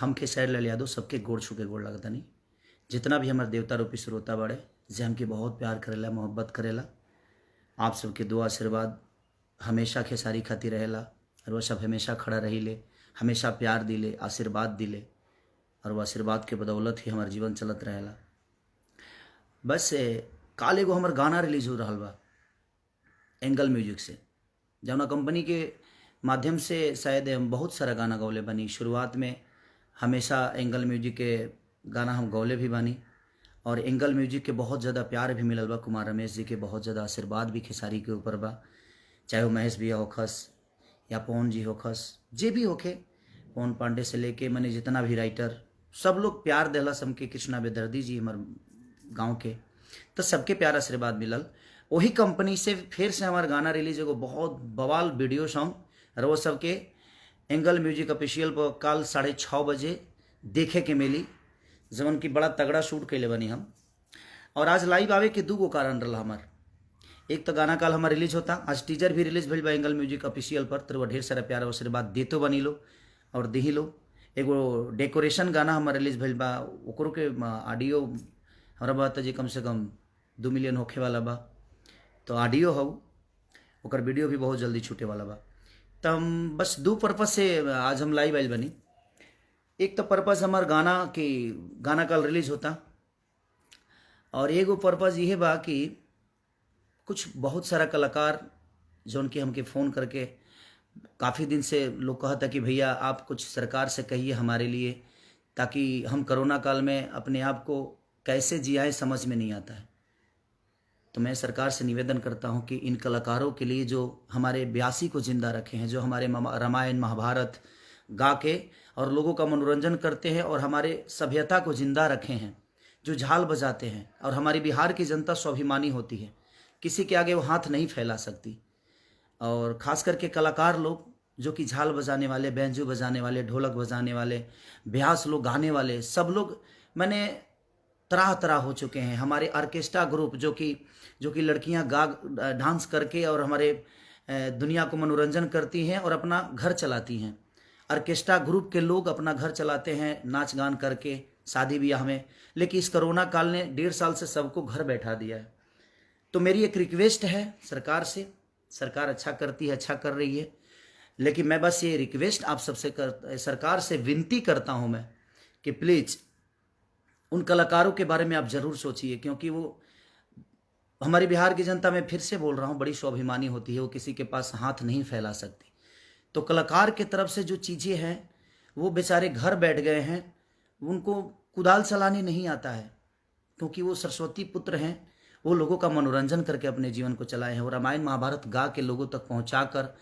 हम खेसारी लाल यादव सबके गोड़ छू के गोड़ लगता नहीं, जितना भी हमारे देवता रूपी श्रोता बड़े जे हमके बहुत प्यार करेला, मोहब्बत करेला। आप सबके दुआ आशीर्वाद हमेशा खेसारी खाती रहेला और वह सब हमेशा खड़ा रही ले, हमेशा प्यार दिले, आशीर्वाद दिले और वह आशीर्वाद के बदौलत ही हमार जीवन चलत रहेला। बस काल एगो हमार गाना रिलीज हो रहा बा एंगल म्यूजिक से, जौना कंपनी के माध्यम से शायद हम बहुत सारा गाना गौले बनी। शुरुआत में हमेशा एंगल म्यूजिक के गाना हम गौले भी बनी और एंगल म्यूजिक के बहुत ज़्यादा प्यार भी मिलल बा। कुमार रमेश जी के बहुत ज़्यादा आशीर्वाद भी खेसारी के ऊपर बा, चाहे वो महेश भैया होखस या पवन जी होखस, जे भी होखे, पवन पांडे से लेके मैंने जितना भी राइटर सब लोग प्यार दिलस हमके। कृष्णा बेदर्दी जी हमार गाँव के, तो सबके प्यार आशीर्वाद मिलल। वही कंपनी से फिर से हमारा गाना रिलीज एगो बहुत बवाल वीडियो सॉन्ग और वो सबके एंगल म्यूजिक ऑफिशियल पर कल 6:30 बजे देखे के मिली, जवन की बड़ा तगड़ा शूट कैले बनी हम। और आज लाइव आवे के दूगो कारण रहा हमार। एक तो गाना कल हमार रिलीज होता, आज टीजर भी रिलीज भइल बा एंगल म्यूजिक ऑफिशियल पर, तो ढेर सारा प्यार आशीर्वाद देतो बनी लो और दिही लो। एगो डेकोरेशन गाना हमार रिलीज भइल बा, ओकरो के ऑडियो हमारा बात जी कम से कम 2 मिलियन होखे वाला बा, तो ऑडियो हो ओकर वीडियो भी बहुत जल्दी छूटे वाला बा। तो हम बस 2 पर्पज से आज हम लाइव आइल बनी। एक तो पर्पज हमार गाना कल रिलीज होता और एगो पर्पज ये बा कि कुछ बहुत सारा कलाकार जौन कि हमके फ़ोन करके काफ़ी दिन से लोग कहता कि भैया आप कुछ सरकार से कहिए हमारे लिए, ताकि हम कोरोना काल में अपने आप को कैसे जियाए समझ में नहीं आता है। तो मैं सरकार से निवेदन करता हूं कि इन कलाकारों के लिए जो हमारे ब्यासी को जिंदा रखे हैं, जो हमारे रामायण महाभारत गा के और लोगों का मनोरंजन करते हैं और हमारे सभ्यता को जिंदा रखे हैं, जो झाल बजाते हैं, और हमारी बिहार की जनता स्वाभिमानी होती है, किसी के आगे वो हाथ नहीं फैला सकती। और ख़ास करके कलाकार लोग जो कि झाल बजाने वाले, बैंजो बजाने वाले, ढोलक बजाने वाले, ब्यास लोग गाने वाले, सब लोग मैंने तरह तरह हो चुके हैं। हमारे ऑर्केस्ट्रा ग्रुप जो कि लड़कियां डांस करके और हमारे दुनिया को मनोरंजन करती हैं और अपना घर चलाती हैं। ऑर्केस्ट्रा ग्रुप के लोग अपना घर चलाते हैं नाच गान करके शादी ब्याह में, लेकिन इस कोरोना काल ने 1.5 साल से सबको घर बैठा दिया है। तो मेरी एक रिक्वेस्ट है सरकार से, सरकार अच्छा करती है, अच्छा कर रही है, लेकिन मैं बस ये रिक्वेस्ट आप सबसे सरकार से विनती करता हूँ मैं कि प्लीज़ उन कलाकारों के बारे में आप ज़रूर सोचिए, क्योंकि वो हमारी बिहार की जनता, मैं फिर से बोल रहा हूँ, बड़ी स्वाभिमानी होती है, वो किसी के पास हाथ नहीं फैला सकती। तो कलाकार के तरफ से जो चीज़ें हैं वो बेचारे घर बैठ गए हैं, उनको कुदाल चलाने नहीं आता है, क्योंकि वो सरस्वती पुत्र हैं, वो लोगों का मनोरंजन करके अपने जीवन को चलाए हैं और रामायण महाभारत गा के लोगों तक पहुँचा कर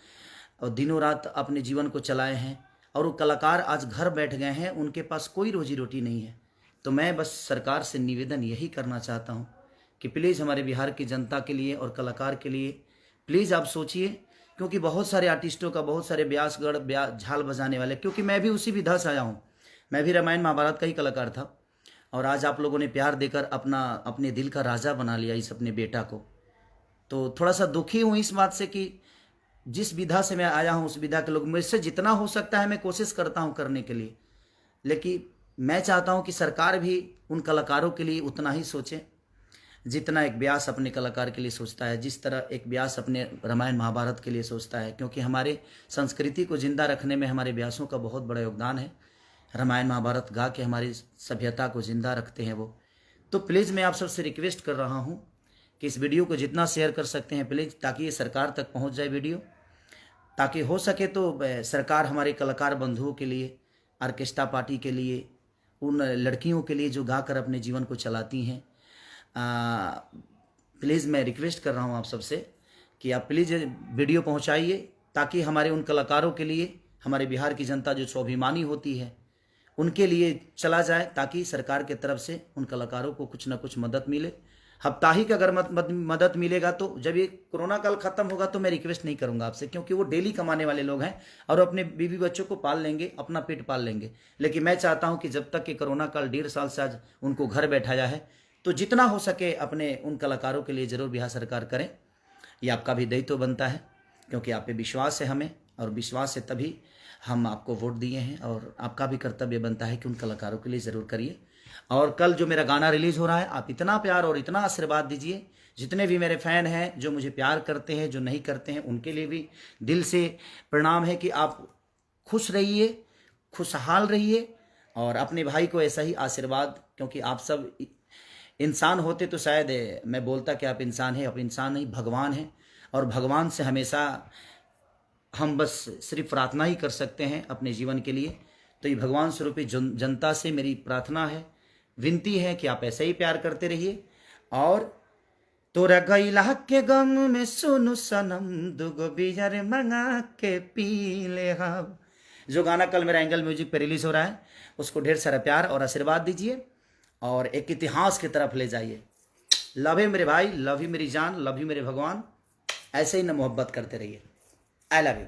और दिनों रात अपने जीवन को चलाए हैं। और वो कलाकार आज घर बैठ गए हैं, उनके पास कोई रोजी रोटी नहीं है। तो मैं बस सरकार से निवेदन यही करना चाहता हूँ कि प्लीज़ हमारे बिहार की जनता के लिए और कलाकार के लिए प्लीज़ आप सोचिए, क्योंकि बहुत सारे आर्टिस्टों का, बहुत सारे ब्यासगढ़ झाल बजाने वाले, क्योंकि मैं भी उसी विधा से आया हूँ, मैं भी रामायण महाभारत का ही कलाकार था। और आज आप लोगों ने प्यार देकर अपने दिल का राजा बना लिया इस अपने बेटा को। तो थोड़ा सा दुखी हूँ इस बात से कि जिस विधा से मैं आया हूँ उस विधा के लोग, मुझसे जितना हो सकता है मैं कोशिश करता हूँ करने के लिए, लेकिन मैं चाहता हूं कि सरकार भी उन कलाकारों के लिए उतना ही सोचे जितना एक व्यास अपने कलाकार के लिए सोचता है, जिस तरह एक व्यास अपने रामायण महाभारत के लिए सोचता है, क्योंकि हमारे संस्कृति को जिंदा रखने में हमारे व्यासों का बहुत बड़ा योगदान है। रामायण महाभारत गा के हमारी सभ्यता को जिंदा रखते हैं वो। तो प्लीज़ मैं आप सबसे रिक्वेस्ट कर रहा हूँ कि इस वीडियो को जितना शेयर कर सकते हैं प्लीज़, ताकि ये सरकार तक पहुँच जाए वीडियो, ताकि हो सके तो सरकार हमारे कलाकार बंधुओं के लिए, ऑर्केस्ट्रा पार्टी के लिए, उन लड़कियों के लिए जो गाकर अपने जीवन को चलाती हैं, प्लीज़ मैं रिक्वेस्ट कर रहा हूँ आप सबसे कि आप प्लीज़ वीडियो पहुँचाइए, ताकि हमारे उन कलाकारों के लिए, हमारे बिहार की जनता जो स्वाभिमानी होती है उनके लिए चला जाए, ताकि सरकार के तरफ से उन कलाकारों को कुछ ना कुछ मदद मिले। हफ्ताही का अगर मदद मिलेगा तो जब ये कोरोना काल खत्म होगा तो मैं रिक्वेस्ट नहीं करूंगा आपसे, क्योंकि वो डेली कमाने वाले लोग हैं और अपने बीवी बच्चों को पाल लेंगे, अपना पेट पाल लेंगे। लेकिन मैं चाहता हूं कि जब तक कि कोरोना काल 1.5 साल से आज उनको घर बैठाया है, तो जितना हो सके अपने उन कलाकारों के लिए ज़रूर बिहार सरकार करें। ये आपका भी दायित्व बनता है, क्योंकि आप पे विश्वास है हमें और विश्वास से तभी हम आपको वोट दिए हैं, और आपका भी कर्तव्य बनता है कि उन कलाकारों के लिए ज़रूर करिए। और कल जो मेरा गाना रिलीज़ हो रहा है, आप इतना प्यार और इतना आशीर्वाद दीजिए। जितने भी मेरे फ़ैन हैं, जो मुझे प्यार करते हैं, जो नहीं करते हैं, उनके लिए भी दिल से प्रणाम है कि आप खुश रहिए, खुशहाल रहिए, और अपने भाई को ऐसा ही आशीर्वाद, क्योंकि आप सब इंसान होते तो शायद मैं बोलता कि आप इंसान हैं, आप इंसान नहीं, भगवान हैं। और भगवान से हमेशा हम बस सिर्फ प्रार्थना ही कर सकते हैं अपने जीवन के लिए। तो ये भगवान स्वरूपी जनता से मेरी प्रार्थना है, विनती है कि आप ऐसे ही प्यार करते रहिए। और तोरा गैला के गम में सुनु सनम, दुगो बियर मंगा के पी ले हम, जो गाना कल मेरा एंगल म्यूजिक पे रिलीज हो रहा है, उसको ढेर सारा प्यार और आशीर्वाद दीजिए और एक इतिहास की तरफ ले जाइए। लव यू मेरे भाई, लव यू मेरी जान, लव यू मेरे भगवान। ऐसे ही ना मोहब्बत करते रहिए। I love you.